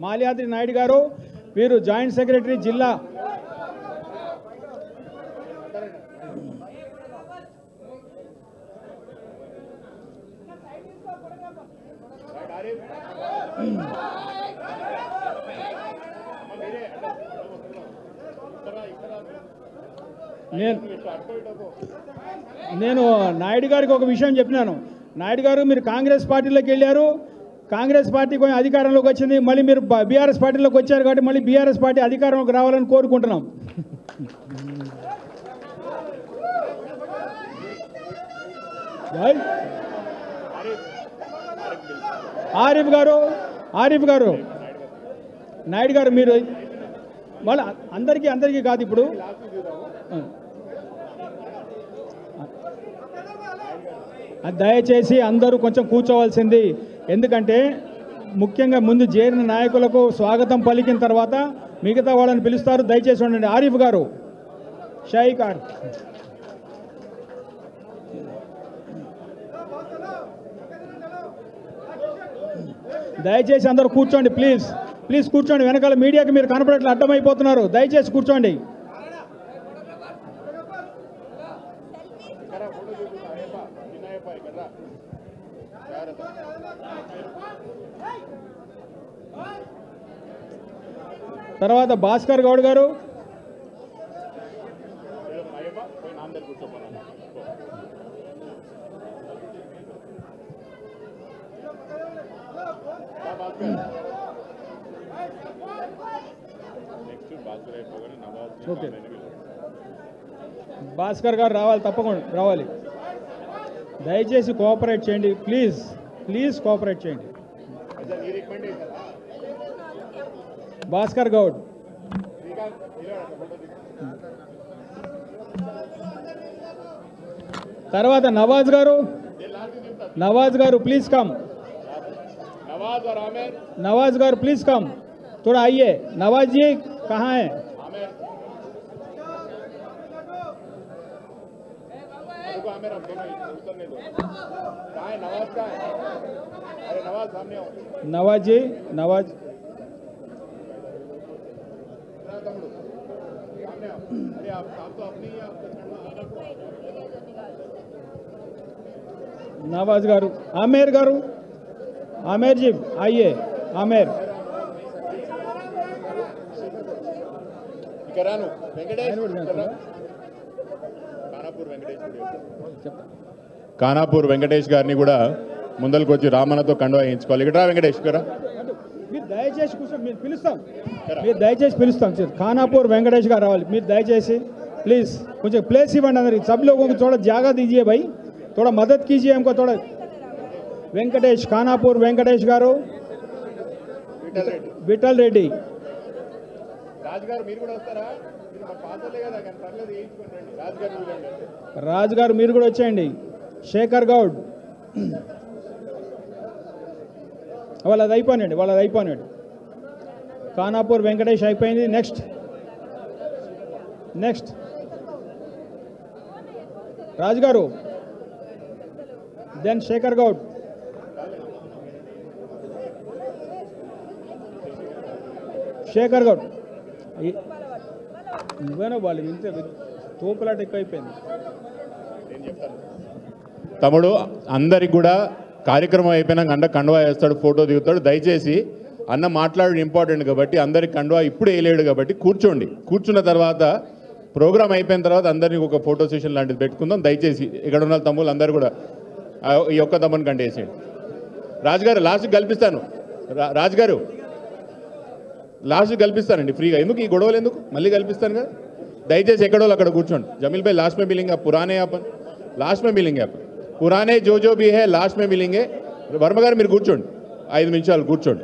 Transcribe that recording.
మాల్యాద్రి నాయుడు గారు, వీరు joint secretary జిల్లా. నేను నాయుడు గారికి ఒక విషయం చెప్పినాను. నాయుడు గారు, మీరు కాంగ్రెస్ పార్టీలోకి వెళ్ళారు, కాంగ్రెస్ పార్టీ కొంచెం అధికారంలోకి వచ్చింది, మళ్ళీ మీరు బీఆర్ఎస్ పార్టీలోకి వచ్చారు కాబట్టి మళ్ళీ బీఆర్ఎస్ పార్టీ అధికారంలోకి రావాలని కోరుకుంటున్నాం. ఆరిఫ్ గారు నాయుడు గారు, మీరు మళ్ళీ అందరికీ కాదు, ఇప్పుడు దయచేసి అందరూ కొంచెం కూర్చోవలసింది. ఎందుకంటే ముఖ్యంగా ముందు చేరిన నాయకులకు స్వాగతం పలికిన తర్వాత మిగతా వాళ్ళని పిలుస్తారు. దయచేసి ఉండండి. ఆరిఫ్ గారు, షాయికార్, దయచేసి అందరూ కూర్చోండి. ప్లీజ్ కూర్చోండి. వెనకాల మీడియాకి మీరు కనపడట్లు అడ్డమైపోతున్నారు. దయచేసి కూర్చోండి. తర్వాత భాస్కర్ గౌడ్ గారు, ఓకే, భాస్కర్ గారు రావాలి, తప్పకుండా రావాలి. దయచేసి కోఆపరేట్ చేయండి. ప్లీజ్ కోఆపరేట్ చేయండి. భాస్కర్ గౌడ్, తర్వాత నవాజ్ గారు ప్లీజ్ కమ్. नवाज गार प्लीज कम, थोड़ा आइए. नवाज जी कहाँ हैं? नवाज जी, नवाज नवाज गारू, आमेर गारू, आमेर जी आइए. आमेर కానాపూర్ వెంకటేష్ గారిని కూడా ముందరికి వచ్చి రామన్నతో కండువా వేయించుకోవాలి. ఇక్కడ వెంకటేష్ గారు మీరు దయచేసి కూర్చొని, మీరు దయచేసి పిలుస్తాం. కానాపూర్ వెంకటేష్ గారు రావాలి. మీరు దయచేసి प्लीज कुछ प्लेस इव्వండి अंदर सब लोगों को थोड़ा जगह दीजिए भाई, थोड़ा मदद कीजिए हमको थोड़ा. వెంకటేష్, కానాపూర్ వెంకటేష్ గారు, విఠల్ రెడ్డి, రాజ్ గారు మీరు కూడా వచ్చేయండి. శేఖర్ గౌడ్, వాళ్ళది అయిపోయినాడు. కానాపూర్ వెంకటేష్ అయిపోయింది. నెక్స్ట్ రాజ్ గారు, దెన్ శేఖర్ గౌడ్. శేఖర్ గౌడ్ నువ్వేనా వాళ్ళు ఇంతే తోపులాట ఎక్కువైపోయింది. తమ్ముడు అందరికి కూడా కార్యక్రమం అయిపోయినాక కండువా వేస్తాడు, ఫోటో దిగుతాడు. దయచేసి అన్న మాట్లాడడం ఇంపార్టెంట్ కాబట్టి అందరికి కండువా ఇప్పుడు వేయలేడు కాబట్టి కూర్చోండి. కూర్చున్న తర్వాత ప్రోగ్రామ్ అయిపోయిన తర్వాత అందరినీ ఒక ఫోటో సెషన్ లాంటిది పెట్టుకుందాం. దయచేసి ఇక్కడ ఉన్న తమ్ముళ్ళు అందరూ కూడా ఈ ఒక్క తమ్ముని కంటేసేయండి. రాజుగారు లాస్ట్ కల్పిస్తాను, రాజుగారు లాస్ట్ కల్పిస్తానండి ఫ్రీగా. ఎందుకు ఈ గొడవలు ఎందుకు, మళ్ళీ కల్పిస్తాను కదా. దయచేసి ఎక్కడో అక్కడ కూర్చోండి. జमील भाई लास्ट में मिलेंगे, पुराने अपन लास्ट में मिलेंगे, अपन पुराने जो भी है लास्ट में मिलेंगे. వర్మ గారు మీరు కూర్చోండి, 5 నిమిషాలు కూర్చోండి.